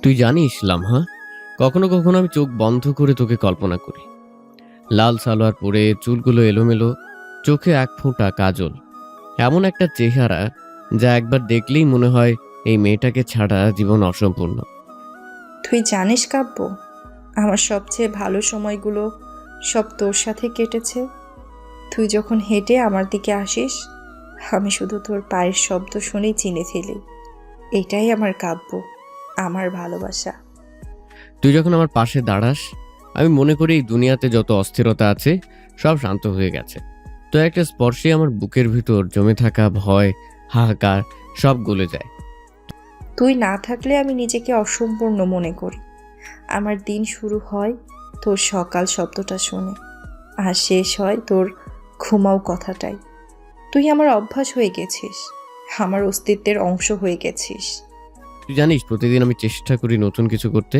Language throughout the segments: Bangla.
তুই জানিস লামহা, কখনো কখনো আমি চোখ বন্ধ করে তোকে কল্পনা করি। লাল সালোয়ার পরে, চুলগুলো এলোমেলো, চোখে এক ফোঁটা কাজল। এমন একটা চেহারা যা একবার দেখলেই মনে হয় এই মেয়েটাকে ছাড়া জীবন অসম্পূর্ণ। তুই জানিস কাব্য, আমার সবচেয়ে ভালো সময়গুলো সব তোর সাথে কেটেছে। তুই যখন হেঁটে আমার দিকে আসিস, আমি শুধু তোর পায়ের শব্দ শুনেই চিনে ফেলি। এটাই আমার কাব্য, আমার ভালোবাসা। তুই যখন আমার পাশে দাঁড়াস, আমি মনে করি এই দুনিয়াতে যত অস্থিরতা আছে সব শান্ত হয়ে গেছে। তো একটা স্পর্শে আমার বুকের ভিতর জমে থাকা ভয়, হাহাকার সব গলে যায়। তুই না থাকলে আমি নিজেকে অসম্পূর্ণ মনে করি। আমার দিন শুরু হয় তোর সকাল শব্দটা শুনে, আর শেষ হয় তোর ঘুমাও কথাটাই। তুই আমার অভ্যাস হয়ে গেছিস, আমার অস্তিত্বের অংশ হয়ে গেছিস। তুই জানিস প্রতিদিন আমি চেষ্টা করি নতুন কিছু করতে।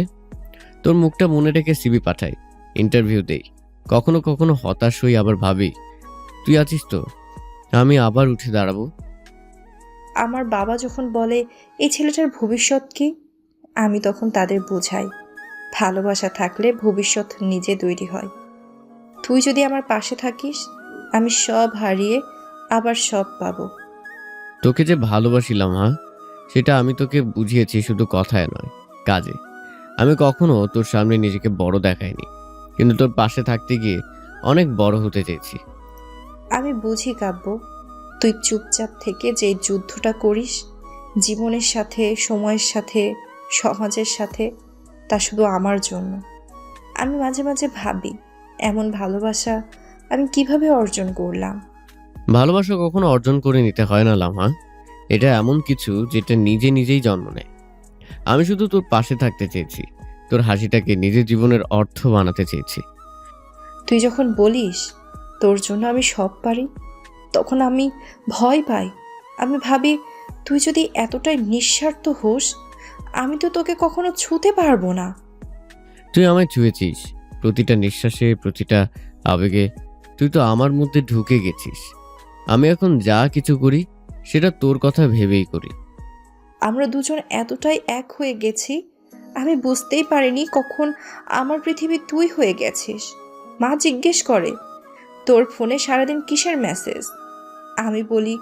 তোর মুখটা মনে রেখে সিভি পাঠাই, ইন্টারভিউ দেই। কখনো কখনো হতাশ হই, আবার ভাবি তুই আছিস তো, আমি আবার উঠে দাঁড়াবো। আমার বাবা যখন বলে এই ছেলেটার ভবিষ্যৎ কি, আমি তখন তাদের বোঝাই ভালোবাসা থাকলে ভবিষ্যৎ নিজে তৈরি হয়। তুই যদি আমার পাশে থাকিস, আমি সব হারিয়ে আবার সব পাবো। তোকে যে ভালোবাসিলাম, হ্যাঁ, সেটা আমি তোকে বুঝিয়েছি শুধু কথায় নয়, কাজে। আমি কখনো তোর সামনে নিজেকে বড় দেখাইনি, কিন্তু তোর পাশে থাকতে গিয়ে অনেক বড় হতে চেয়েছি। আমি বুঝি কাব্য, তুই চুপচাপ থেকে যে যুদ্ধটা করিস জীবনের সাথে, সময়ের সাথে, সমাজের সাথে, তা শুধু আমার জন্য। আমি মাঝে মাঝে ভাবি এমন ভালোবাসা আমি কিভাবে অর্জন করলাম। ভালোবাসা কখনো অর্জন করে নিতে হয় না লামা। এটা এমন কিছু যেটা নিজে নিজেই জন্ম নেয়। আমি শুধু তোর পাশে থাকতে চেয়েছি, তোর হাসিটাকে নিজের জীবনের অর্থ বানাতে চেয়েছি। তুই যখন বলিস তোর জন্য আমি সব পারি, তখন আমি ভয় পাই। আমি ভাবি তুই যদি এতটাই নিঃস্বার্থ হোস, আমি তো তোকে কখনো ছুতে পারবো না। তুই আমায় ছুঁয়েছিস, প্রতিটা নিঃশ্বাসে, প্রতিটা আবেগে। তুই তো আমার মধ্যে ঢুকে গেছিস। আমি এখন যা কিছু করি সেটা তোর কথা ভেবেই করি। আমরা দুজন এতটাই এক হয়ে গেছি, আমি বুঝতেই পারিনি কখন আমার পৃথিবী তুই হয়ে গেছিস। মা জিজ্ঞেস করে তোর ফোনে সারাদিন কিসের মেসেজ, আমি বলি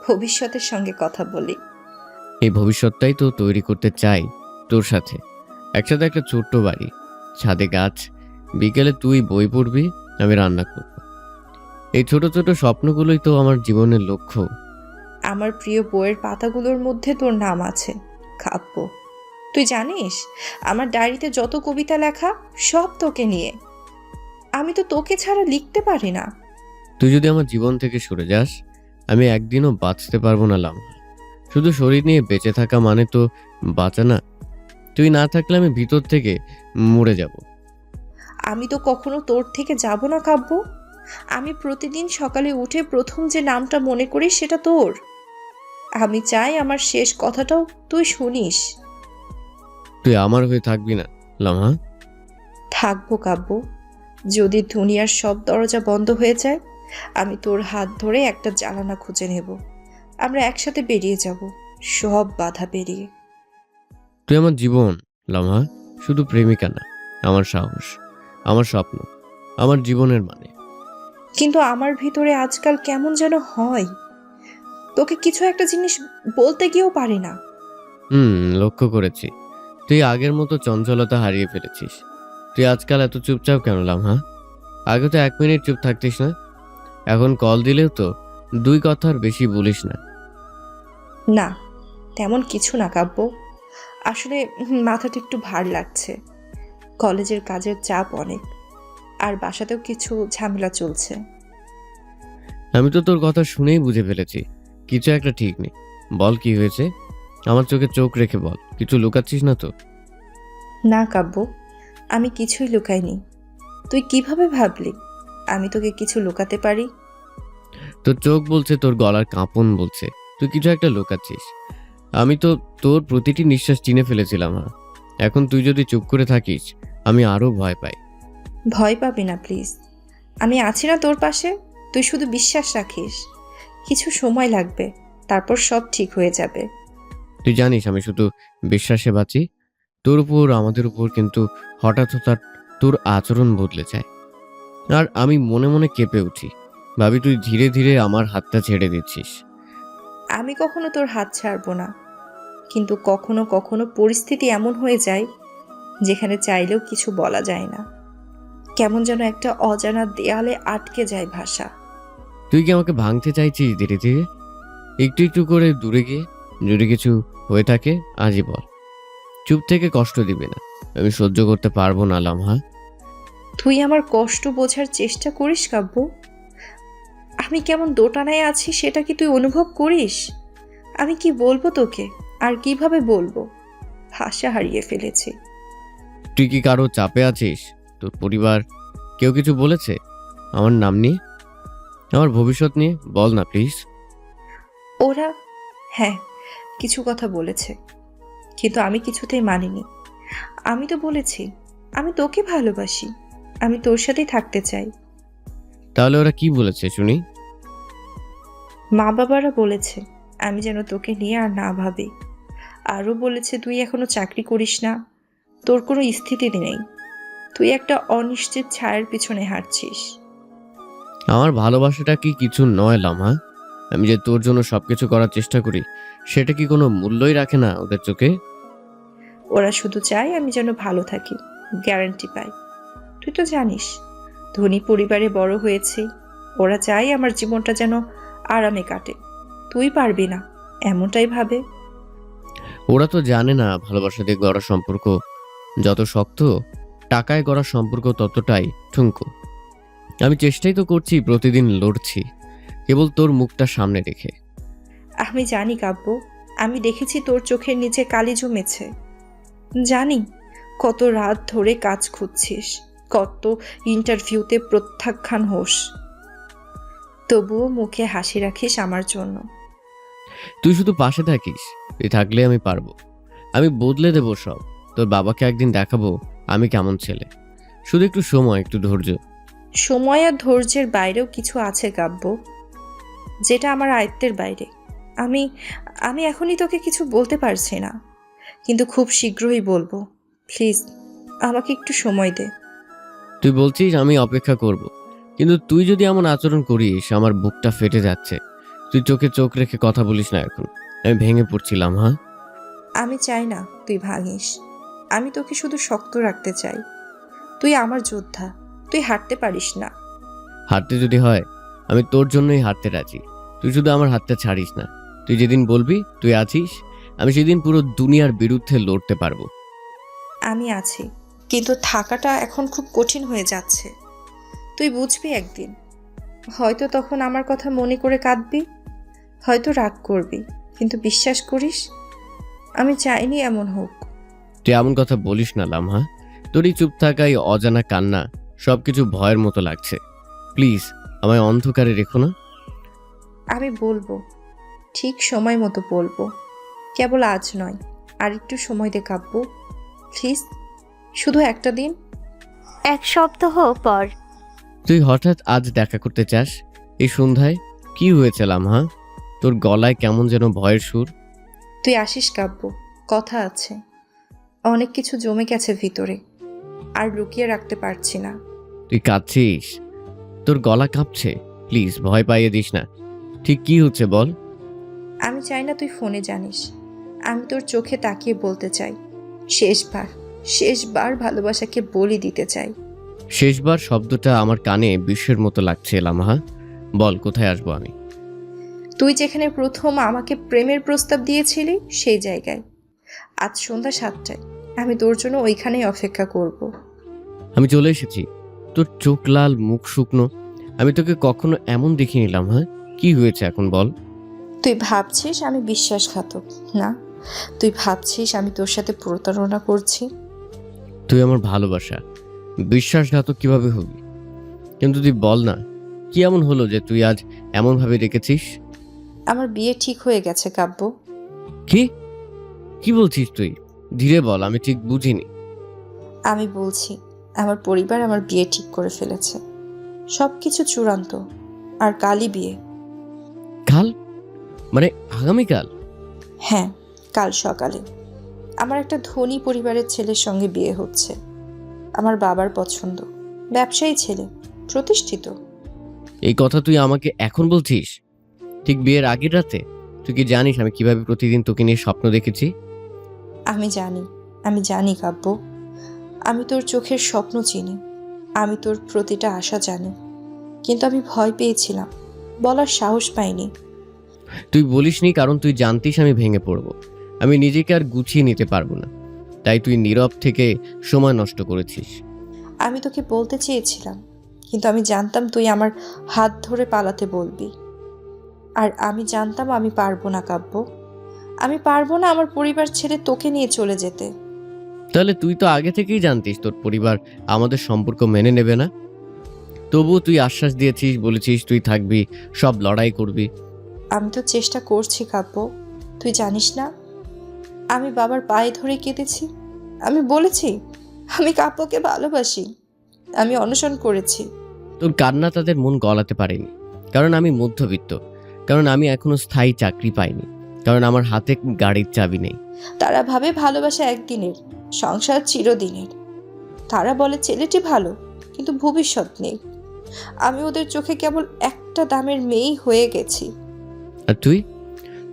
ভবিষ্যতের সঙ্গে কথা বলি। এই ভবিষ্যৎটাই তো তৈরি করতে চাই তোর সাথে। একসাথে একটা ছোট্ট বাড়ি, ছাদে গাছ, বিকেলে তুই বই পড়বি, আমি রান্না করব। এই ছোট ছোট স্বপ্নগুলোই তো আমার জীবনের লক্ষ্য। আমার প্রিয় বইয়ের পাতাগুলোর মধ্যে তোর নাম আছে, কাব্য। তুই জানিস আমার ডায়েরিতে যত কবিতা লেখা সব তোকে নিয়ে। আমি তো তোকে ছাড়া লিখতে পারি না। তুই যদি আমার জীবন থেকে সরে যাস, আমি একদিনও বাঁচতে পারবো না লাম। শুধু শরীর নিয়ে বেঁচে থাকা মানে তো বাঁচা না। তুই না থাকলে আমি ভিতর থেকে মরে যাব। আমি তো কখনো তোর থেকে যাব না কাব্য। আমি প্রতিদিন সকালে উঠে প্রথম যে নামটা মনে করি সেটা তোর। আমি চাই আমার শেষ কথাটাও তুই শুনিস। তুই আমার হয়ে থাকবি না লামহা? থাকবো কাব্য, যদি দুনিয়ার সব দরজা বন্ধ হয়ে যায়, আমি তোর হাত ধরে একটা জানালা খুঁজে নেব। আমরা একসাথে বেরিয়ে যাব, সব বাধা পেরিয়ে। তুই আমার জীবন লামহা, শুধু প্রেমিকা না, আমার সাহস, আমার স্বপ্ন, আমার জীবনের মানে। কিন্তু আমার ভিতরে আজকাল কেমন যেন হয়, তোকে কিছু একটা জিনিস বলতে গিয়েও পারি না। লক্ষ্য করেছি। তুই আগের মতো চঞ্চলতা হারিয়ে ফেলেছিস। তুই আজকাল এত চুপচাপ কেন লামহা? আগে তো 1 মিনিট চুপ থাকতিস না। এখন কল দিলেও তো 2 কথার বেশি বলিস না। না, তেমন কিছু না কাব্য। আসলে মাথাটা একটু ভার লাগছে। কলেজের কাজের চাপ অনেক, আর বাসাতেও কিছু ঝামেলা চলছে। আমি তো তোর কথা শুনেই বুঝে ফেলেছি কিছু একটা ঠিক নেই। বল কি হয়েছে? আমার চোখে চোখ রেখে বল, কিছু লুকাচ্ছিস না তো? না কাব্য, আমি কিছুই লুকাইনি। তুই কিভাবে ভাবলি আমি তোকে কিছু লুকাতে পারি? তোর চোখ বলছে, তোর গলার কাঁপন বলছে তুই কিছু একটা লুকাচ্ছিস। আমি তো তোর প্রতিটি নিঃশ্বাস চিনে ফেলেছিলাম। এখন তুই যদি চুপ করে থাকিস, আমি আরো ভয় পাই। ভয় পাবি না প্লিজ, আমি আছি না তোর পাশে। তুই শুধু বিশ্বাস রাখিস, কিছু সময় লাগবে, তারপর সব ঠিক হয়ে যাবে। তুই জানিস আমি শুধু বিশ্বাসে বাঁচি। তোর উপর আমাদের উপর, কিন্তু হঠাৎ হঠাৎ তোর আচরণ বদলে যায়। আর আমি মনে মনে কেঁপে উঠি, ভাবি তুই ধীরে ধীরে আমার হাতটা ছেড়ে দিচ্ছিস। আমি কখনো তোর হাত ছাড়বো না, কিন্তু কখনো কখনো পরিস্থিতি এমন হয়ে যায় যেখানে চাইলেও কিছু বলা যায় না। কেমন যেন একটা অজানা দেয়ালে আটকে যায় ভাষা। তুই কি আমাকে ভাঙতে চাইছিস ধীরে ধীরে, একটু একটু করে দূরে গিয়ে? যদি কিছু হয়ে থাকে আজই বল, চুপ থেকে কষ্ট দিবি না, আমি সহ্য করতে পারবো না লামহা। তুই আমার কষ্ট বোঝার চেষ্টা করিস কাব্য। আমি কেমন দোটানায় আছি সেটা কি তুই অনুভব করিস? আমি কি বলবো তোকে, আর কিভাবে বলবো? ভাষা হারিয়ে ফেলেছি। তুই কি কারো চাপে আছিস? তোর পরিবার কেউ কিছু বলেছে আমার নাম নিয়ে, আমার ভবিষ্যৎ নিয়ে? বল না প্লিজ। ওরা, হ্যাঁ, কিছু কথা বলেছে, কিন্তু আমি কিছুতেই মানিনি। আমি তো বলেছি আমি তোকে ভালোবাসি, আমি তোর সাথেই থাকতে চাই। তাহলে ওরা কি বলেছে শুনি? মা বাবারা বলেছে আমি যেন তোকে নিয়ে আর না ভাবি। আরও বলেছে তুই এখনো চাকরি করিস না, তোর কোনো স্থিতি নেই, তুই একটা অনিশ্চিত ছায়ার পিছনে হাঁটছিস। আমার ভালোবাসাটা কি কিছু নয় লামহা? আমি যে তোর জন্য সবকিছু করার চেষ্টা করি, সেটা কি কোনো মূল্যই রাখে না ওদের চোখে? ওরা শুধু চায় আমি যেন ভালো থাকি, গ্যারান্টি পাই। তুই তো জানিস ধনী পরিবারে বড় হয়েছি, ওরা চায় আমার জীবনটা যেন আরামে কাটে। তুই পারবি না এমনটাই ভাবে। ওরা তো জানে না ভালোবাসা দিয়ে গড়া সম্পর্ক যত শক্ত, টাকায় গড়া সম্পর্ক ততটাই ঠুনকো। আমি চেষ্টাই তো করছি, প্রতিদিন লড়ছি, কেবল তোর মুখটা সামনে রেখে। আমি জানি কাব্য, আমি দেখেছি তোর চোখের নিচে কালি জমেছে। জানি কত রাত ধরে কাজ খুঁজছিস, কত ইন্টারভিউতে প্রত্যাখ্যান হোস, তবুও মুখে হাসি রাখিস আমার জন্য। তুই শুধু পাশে থাকিস, তুই থাকলে আমি পারবো, আমি বদলে দেবো সব। তোর বাবাকে একদিন দেখাবো আমি কেমন ছেলে। শুধু একটু সময়, একটু ধৈর্য। সময় আর ধৈর্যের বাইরেও কিছু আছে কাব্য, যেটা আমার আয়ত্তের বাইরে। আমি আমি এখনই তোকে কিছু বলতে পারছি না, কিন্তু খুব শীঘ্রই বলবো। প্লিজ আমাকে একটু সময় দে। তুই বলছিস আমি অপেক্ষা করব, কিন্তু তুই যদি এমন আচরণ করিস আমার বুকটা ফেটে যাচ্ছে। তুই চোখে চোখ রেখে কথা বলিস না এখন, আমি ভেঙে পড়ছিলাম। হ্যাঁ, আমি চাই না তুই ভাঙিস, আমি তোকে শুধু শক্ত রাখতে চাই। তুই আমার যোদ্ধা, তুই হারতে পারিস না। হারতে যদি হয় আমি তোর জন্যই হারতে রাজি। তুই শুধু আমার হাতটা ছাড়িস না। তুই যেদিন বলবি তুই আছিস, আমি সেদিন পুরো দুনিয়ার বিরুদ্ধে লড়তে পারবো। আমি আছি, কিন্তু থাকাটা এখন খুব কঠিন হয়ে যাচ্ছে। তুই বুঝবি একদিন, হয়তো তখন আমার কথা মনে করে কাঁদবি, হয়তো রাগ করবি, কিন্তু বিশ্বাস করিস আমি চাইনি এমন হোক। তুই এমন কথা বলিস না লামহা, তোর এই চুপ থাকাই অজানা কান্না সবকিছু ভয়ের মতো লাগছে। প্লিজ আমায় অন্ধকারে রেখো না। আমি বলবো, ঠিক সময় মতো বলবো, কেবল আজ নয়, আর একটু সময় দে কাব্য, প্লিজ, শুধু একটা দিন। 1 সপ্তাহ পর। তুই হঠাৎ আজ দেখা করতে চাস এই সন্ধ্যায়? কি হয়েছে লামহা? তোর গলায় কেমন যেন ভয়ের সুর। তুই আসিস কাব্য, কথা আছে। অনেক কিছু জমে গেছে ভিতরে, আর লুকিয়ে রাখতে পারছি না। তুই কাঁদছিস, তোর গলা কাঁপছে। প্লিজ ভয় পাইয়ে দিস না। ঠিক কি হচ্ছে বল। আমি চাই না তুই ফোনে জানিস, আমি তোর চোখে তাকিয়ে বলতে চাই, শেষবার, শেষবার ভালোবাসাকে বলি দিতে চাই। শেষবার শব্দটা আমার কানে বিশ্বের মতো লাগছে লামহা। বল কোথায় আসবো আমি? তুই যেখানে প্রথম আমাকে প্রেমের প্রস্তাব দিয়েছিলি সেই জায়গায়, আজ সন্ধ্যা 7টায়। আমি তোর জন্য ওইখানেই অপেক্ষা করব। আমি চলে এসেছি। তোর চোখ লাল, মুখ শুকনো, আমি তোকে কখনো এমন দেখিনি লামহা। কি হয়েছে এখন বল। তুই ভাবছিস আমি বিশ্বাসঘাতক না, তুই ভাবছিস আমি তোর সাথে প্রতারণা করছি। তুই আমার ভালোবাসা, বিশ্বাসঘাতক কিভাবে হবি? কিন্তু তুই বল না, কি এমন হলো যে তুই আজ এমনভাবে রেখেছিস? আমার বিয়ে ঠিক হয়ে গেছে কাব্য। কি কি বলছিস তুই? ধীরে বল, আমি ঠিক বুঝিনি। আমি বলছি আমার পরিবার আমার বিয়ে ঠিক করে ফেলেছে, সব কিছু চূড়ান্ত, আর কালই বিয়ে। কাল? মানে আগামীকাল? হ্যাঁ, কাল সকালে। আমার একটা ধনী পরিবারের ছেলের সঙ্গে বিয়ে হচ্ছে। আমার বাবার পছন্দ, ব্যবসায়ী ছেলে, প্রতিষ্ঠিত। এই কথা তুই আমাকে এখন বলছিস? ঠিক বিয়ের আগের রাতে? তুই কি জানিস আমি কিভাবে প্রতিদিন তোকে নিয়ে স্বপ্ন দেখেছি? আমি জানি কাব্য। আমি তোর চোখের স্বপ্ন চিনি, আমি তোর প্রতিটা আশা জানি, কিন্তু আমি ভয় পেয়েছিলাম, বলার সাহস পাইনি। তুই বলিসনি কারণ তুই জানতিস আমি ভেঙে পড়ব, আমি নিজেকে আর গুছিয়ে নিতে পারবো না, তাই তুই নীরব থেকে সময় নষ্ট করেছিস। আমি তোকে বলতে চেয়েছিলাম, কিন্তু আমি জানতাম তুই আমার হাত ধরে পালাতে বলবি। আর আমি জানতাম আমি পারবো না কাব্য, আমি পারবো না আমার পরিবার ছেড়ে তোকে নিয়ে চলে যেতে। তাহলে তুই তো আগে থেকেই জানতিস তোর পরিবার আমাদের সম্পর্ক মেনে নেবে না, তবুও তুই আশ্বাস দিয়েছিস, বলেছিস তুই থাকবি, সব লড়াই করবি। আমি তো চেষ্টা করছি কাব্য, তুই জানিস না আমি বাবার পায়ে ধরে কেঁদেছি। আমি বলেছি আমি কাব্যকে ভালোবাসি, আমি অনশন করেছি। তোর কান্না তাদের মন গলাতে পারেনি, কারণ আমি মধ্যবিত্ত, কারণ আমি এখনো স্থায়ী চাকরি পাইনি, কারণ আমার হাতে গাড়ির চাবি নেই। তারা ভাবে ভালোবাসা একদিনের, সংসার চিরদিনের। তারা বলে ছেলেটি ভালো, কিন্তু ভবিষ্যৎ নেই। আমি ওদের চোখে কেবল একটা দামের মেয়েই হয়ে গেছি। আর তুই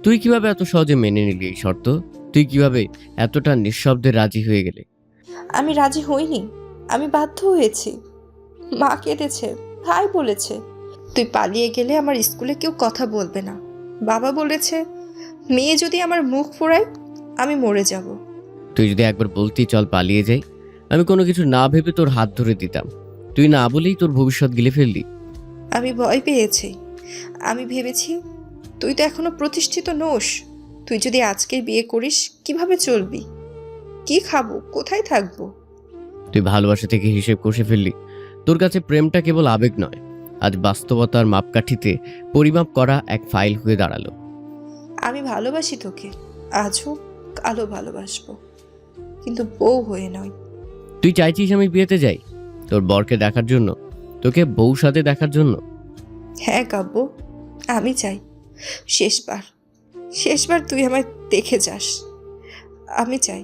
তুই কিভাবে এত সহজে মেনে নিলি এই শর্ত? তুই কিভাবে এতটা নিঃশব্দে রাজি হয়ে গেলে? আমি রাজি হইনি, আমি বাধ্য হয়েছি। মা কেঁদেছে, ভাই বলেছে তুই পালিয়ে গেলে আমার স্কুলে কেউ কথা বলবে না। বাবা বলেছে মেয়ে যদি আমার মুখ পোড়ায় আমি মরে যাব। তুই যদি একবার বলতি চল পালিয়ে যাই, আমি কোনো কিছু না ভেবে তোর হাত ধরে দিতাম। তুই না বলেই তোর ভবিষ্যৎ গিলে ফেললি। আমি ভয় পেয়েছি, আমি ভেবেছি তুই তো এখনো প্রতিষ্ঠিত নোস। তুই যদি আজকে বিয়ে করিস কিভাবে চলবি, কি খাবো, কোথায় থাকবো? তুই ভালোবাসা থেকে হিসেব কষে ফেললি। তোর কাছে প্রেমটা কেবল আবেগ নয়, আজ বাস্তবতার মাপকাঠিতে পরিমাপ করা এক ফাইল হয়ে দাঁড়ালো। আমি ভালোবাসি তোকে, আজও কালো ভালোবাসবো, কিন্তু বউ হয়ে নয়। তুই চাইছিস আমি বিয়েতে যাই তোর বরকে দেখার জন্য, তোকে বউ সাথে দেখার জন্য? হ্যাঁ কাব্য, আমি চাই শেষবার শেষবার তুই আমায় দেখে যাস। আমি চাই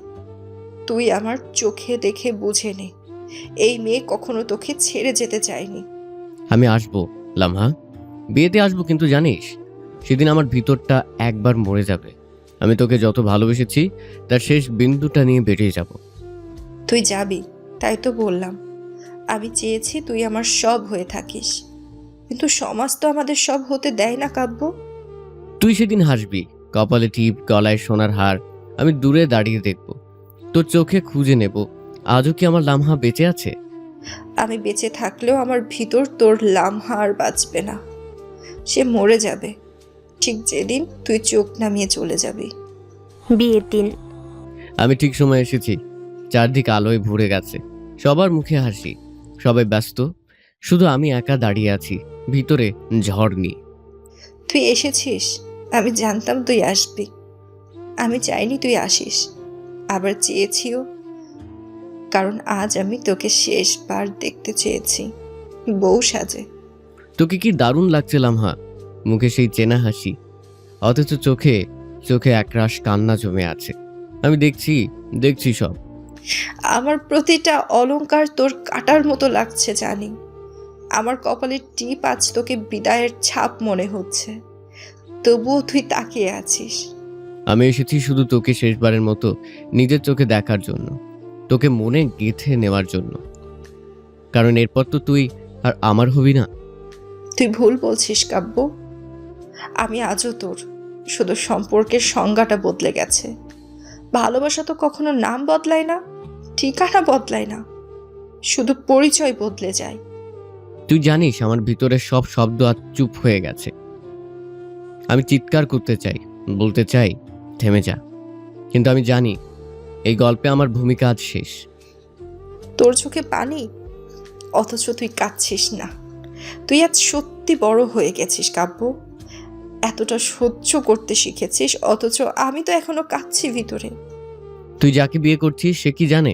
তুই আমার চোখে দেখে বুঝে নে এই মেয়ে কখনো তোকে ছেড়ে যেতে চায়নি। আমি আসবো লামহা, বিয়েতে আসবো, কিন্তু জানিস সেদিন আমার ভিতরটা একবার মরে যাবে। আমি তোকে যত ভালোবেসেছি তার শেষ বিন্দুটা নিয়ে বেরিয়ে যাব। তুই যাবি, তাই তো বললাম। আমি চেয়েছি তুই আমার সব হয়ে থাকিস, কিন্তু সমাজ তো আমাদের সব হতে দেয় না কাব্য। তুই সেদিন হাসবি, কপালে টিপ, গলায় সোনার হার, আমি দূরে দাঁড়িয়ে দেখব, তোর চোখে খুঁজে নেব আজও কি আমার লামহা বেঁচে আছে। আমি বেঁচে থাকলেও আমার ভিতর তোর লামহা আর বাঁচবে না, সে মরে যাবে ঠিক যেদিন তুই চোখ নামিয়ে চলে যাবি। বিয়ের দিন। আমি ঠিক সময় এসেছি, চারদিক আলোয় ভরে গেছে, সবার মুখে হাসি, সবাই ব্যস্ত, শুধু আমি একা দাঁড়িয়ে আছি ভিতরে ঝড় নিয়ে। তুই এসেছিস, আমি জানতাম তুই আসবি। আমি চাইনি তুই আসিস, আবার চেয়েছিও, কারণ আজ আমি তোকে শেষবার দেখতে চেয়েছি বউ সাজে। তোকে কি দারুণ লাগছে লামহা, মুখে সেই চেনা হাসি, অথচ চোখে চোখে একরাশ কান্না জমে আছে। আমি দেখছি সব। আমার প্রতিটা অলংকার তোর কাটার মতো লাগছে জানি। আমার কপালের টিপ আজ তোকে বিদায়ের ছাপ মনে হচ্ছে, তবুও তুই তাকিয়ে আছিস। আমি এসেছি শুধু তোকে শেষবারের মতো নিজের চোখে দেখার জন্য, তোকে মনে গেঁথে নেওয়ার জন্য, কারণ এরপর তো তুই আর আমার হবি না। তুই ভুল বলছিস কাব্য, আমি আজও তোর, শুধু সম্পর্কের সংজ্ঞাটা বদলে গেছে। ভালোবাসা তো কখনো নাম বদলায় না, ঠিকানা বদলায় না, শুধু পরিচয় বদলে যায়। তুই জানিস আমার ভিতরে সব শব্দ আজ চুপ হয়ে গেছে। আমি চিৎকার করতে চাই, বলতে চাই থেমে যা, কিন্তু আমি জানি এই গল্পে আমার ভূমিকা আজ শেষ। তোর চোখে পানি, অথচ তুই কাঁদছিস না। তুই আজ সত্যি বড় হয়ে গেছিস কাব্য, এতটা সহ্য করতে শিখেছিস, অথচ আমি তো এখনো কাঁদছি ভিতরে। তুই যাকে বিয়ে করছিস সে কি জানে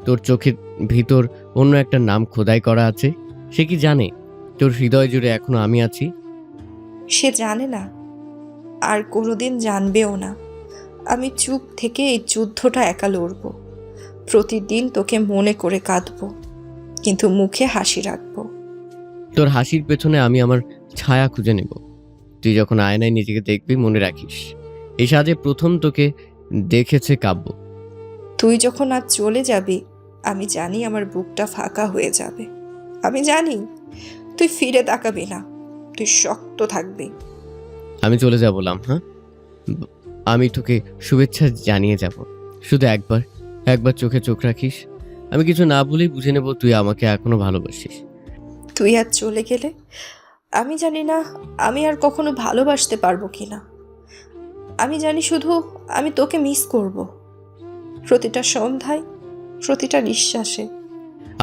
তোর চোখের ভিতর অন্য একটা নাম খোদাই করা আছে? সে কি জানে তোর হৃদয় জুড়ে এখনো আমি আছি? সে জানে না, আর কোনোদিন জানবেও না। আমি চুপ থেকে এই যুদ্ধটা একা লড়ব। প্রতিদিন তোকে মনে করে কাঁদবো, কিন্তু মুখে হাসি রাখবো। তোর হাসির পেছনে আমি আমার ছায়া খুঁজে নেব। তুই যখন আয়নায় নিজেকে দেখবি মনে রাখিস, এই সাজে প্রথম তোকে দেখেছে কাব্য। তুই যখন আজ চলে যাবি, আমি জানি আমার বুকটা ফাঁকা হয়ে যাবে। আমি জানি তুই ফিরে তাকাবি না, তুই শক্ত থাকবি। আমি চলে যাব লামহা, আমি তোকে শুভেচ্ছা জানিয়ে যাব। শুধু একবার চোখে চোখ রাখিস। আমি কিছু না বলেই বুঝে নেব তুই আমাকে এখনো ভালোবাসিস। তুই আজ চলে গেলে আমি জানি না আমি আর কখনো ভালোবাসতে পারবো কিনা। আমি জানি শুধু আমি তোকে মিস করব, প্রতিটা সন্ধ্যায়, প্রতিটা নিঃশ্বাসে।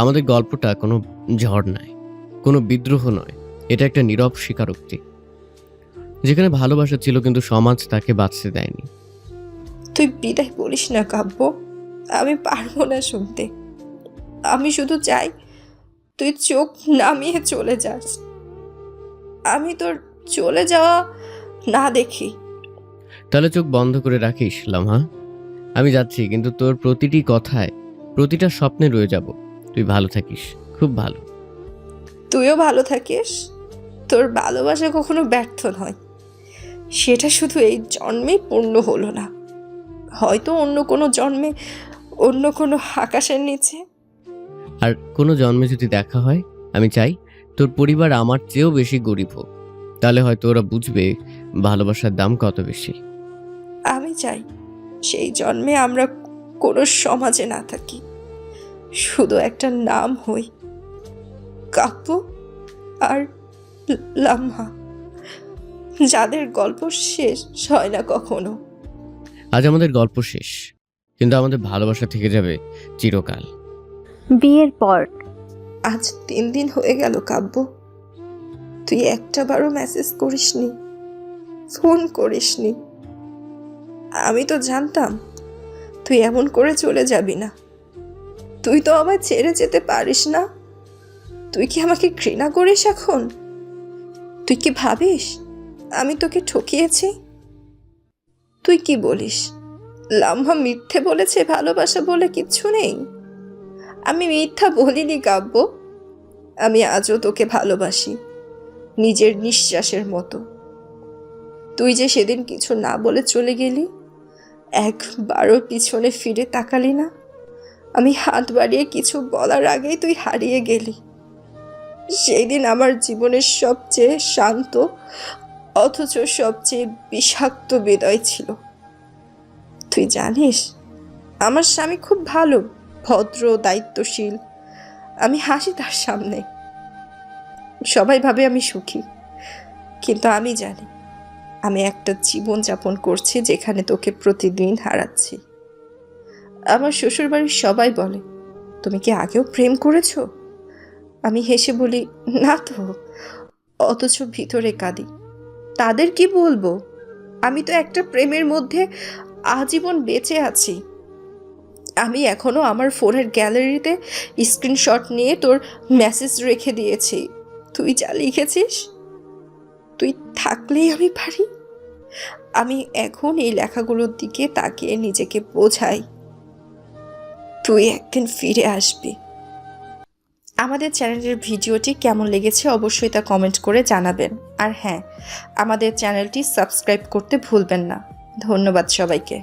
আমাদের গল্পটা কোনো ঝড় নয়, কোনো বিদ্রোহ নয়, এটা একটা নীরব স্বীকারোক্তি, যেখানে ভালোবাসা ছিল কিন্তু সমাজ তাকে বাঁচতে দেয়নি। তুই বিদায় বলিস না কাব্য, আমি পারবো না শুনতে। আমি শুধু চাই তুই চোখ নামিয়ে চলে যাস, আমি তোর চলে যাওয়া না দেখি। তাহলে চোখ বন্ধ করে রাখিস লামহা, আমি যাচ্ছি, কিন্তু তোর প্রতিটি কথায়, প্রতিটা স্বপ্নে রয়ে যাব। তুই ভালো থাকিস, খুব ভালো। তুইও ভালো থাকিস। তোর ভালোবাসা কখনো ব্যর্থ নয়, সেটা শুধু এই জন্মেই পূর্ণ হলো না, হয়তো অন্য কোনো জন্মে, অন্য কোনো আকাশের নিচে। আর কোনো জন্মে যদি দেখা হয়, আমি চাই তোর পরিবার আমার চেয়েও বেশি গরিব হোক, তাহলে হয়তো ওরা বুঝবে ভালোবাসার দাম কত বেশি। আমি চাই সেই জন্মে আমরা কোনো সমাজে না থাকি, শুধু একটা নাম হই, কাব্য আর লামহা, যাদের গল্প শেষ হয় না কখনো। আজ আমাদের গল্প শেষ, কিন্তু আমাদের ভালোবাসা থেকে যাবে চিরকাল। বিয়ের পর আজ 3 দিন হয়ে গেল কাব্য, তুই একটাবারও মেসেজ করিসনি, ফোন করিসনি। আমি তো জানতাম তুই এমন করে চলে যাবি না। তুই তো আমায় ছেড়ে যেতে পারিস না। তুই কি আমাকে ঘৃণা করিস এখন? তুই কি ভাবিস আমি তোকে ঠকিয়েছি? তুই কি বলিস লামহা মিথ্যে বলেছে ভালোবাসা বলে কিচ্ছু নেই? আমি মিথ্যা বলিনি কাব্য, আমি আজও তোকে ভালোবাসি নিজের নিঃশ্বাসের মতো। তুই যে সেদিন কিছু না বলে চলে গেলি, একবারও পিছনে ফিরে তাকালি না। আমি হাত বাড়িয়ে কিছু বলার আগেই তুই হারিয়ে গেলি। সেই দিন আমার জীবনের সবচেয়ে শান্ত অথচ সবচেয়ে বিষাক্ত বিদায় ছিল। তুই জানিস আমার স্বামী খুব ভালো, ভদ্র, দায়িত্বশীল। আমি হাসি তার সামনে, সবাই ভাবে আমি সুখী, কিন্তু আমি জানি আমি একটা জীবন যাপন করছি যেখানে তোকে প্রতিদিন হারাচ্ছি। আমার শ্বশুরবাড়ির সবাই বলে, তুমি কি আগেও প্রেম করেছো? আমি হেসে বলি, না তো, অথচ ভিতরে কাঁদি। তাদের কি বলবো? আমি তো একটা প্রেমের মধ্যে আজীবন বেঁচে আছি। আমি এখনো আমার ফোনের গ্যালারিতে স্ক্রিনশট নিয়ে তোর মেসেজ রেখে দিয়েছি। তুই যা লিখেছিস, তুই থাকলেই আমি পারি। আমি এখন এই লেখাগুলোর দিকে তাকিয়ে নিজেকে বোঝাই তুই একদিন ফিরে আসবি। আমাদের চ্যানেলের ভিডিওটি কেমন লেগেছে অবশ্যই তা কমেন্ট করে জানাবেন। আর হ্যাঁ, আমাদের চ্যানেলটি সাবস্ক্রাইব করতে ভুলবেন না। ধন্যবাদ সবাইকে।